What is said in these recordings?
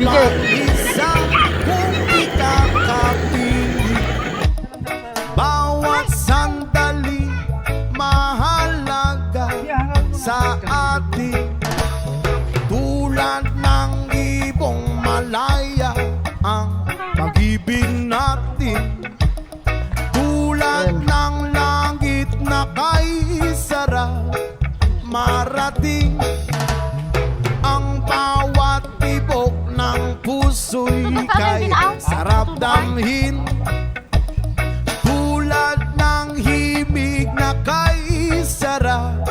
Bigay. Isa kung ikakapili, bawat sandali mahalaga sa atin. Tulad ng ibong malaya ang pag-ibig natin. Tulad ng langit na kay sarap marating. Ang bawat tibok ng puso'y kay sarap damhin. Tulad ng himig na kay sarap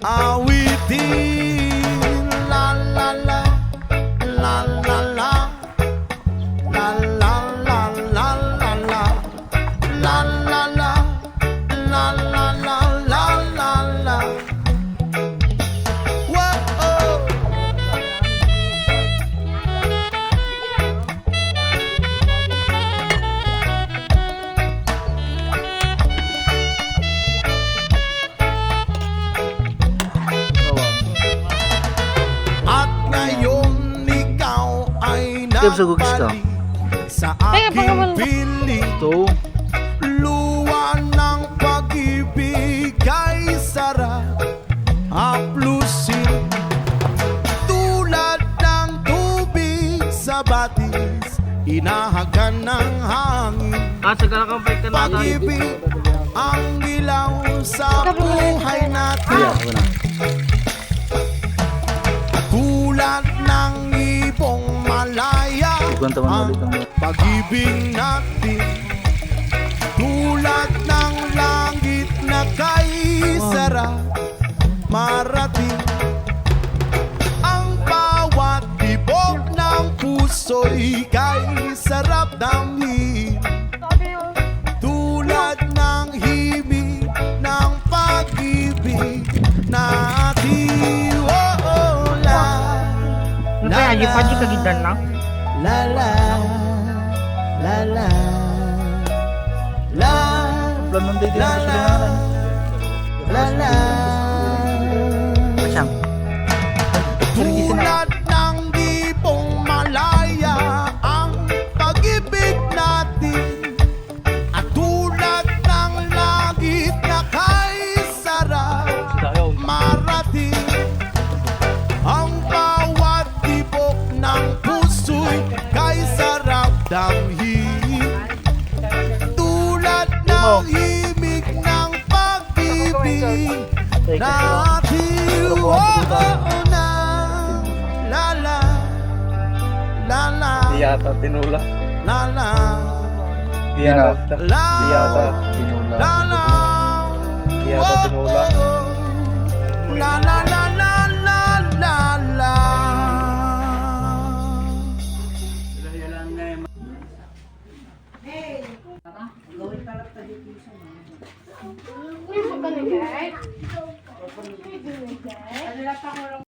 awitin. La la la, la la la, la la la la la la, la la la, la la la la la la. Whoa. At ngayon ikaw ay Kaya sa gugis ka? nabalik sa aking piling. Ito. Luwa ng pag-ibig ay sarap haplusin. Tulad ng tubig sa batis, inahagan ng hangin. Sagala kang bike ka na. Pag-ibig ang ilaw sa buhay natin. Yeah, ako na. Tulad ng ibong malaya Iguan taman ang ulit ang pag-ibig natin. Tulad ng langit na kay sarap marating. Ang bawat tibok ng puso'y kay sarap damhin. Tulad ng himig ng pag-ibig natin. Oh, oh, la Ano kaya, di kagidan lang? la la la la la plan ng day din la sa la silanganan. la la. Masyang. Tulad ng ibong malaya ang pag-ibig natin. At tulad ng langit na kay sarap marating. Ang bawat tibok ng puso'y kay sarap damhin. Tulad ng himig ng pag-ibig natin. Oh, na la la la la Di yata tinula. la la Di yata. la Di yata. la la Di yata tinula. la la la la la la la. Ano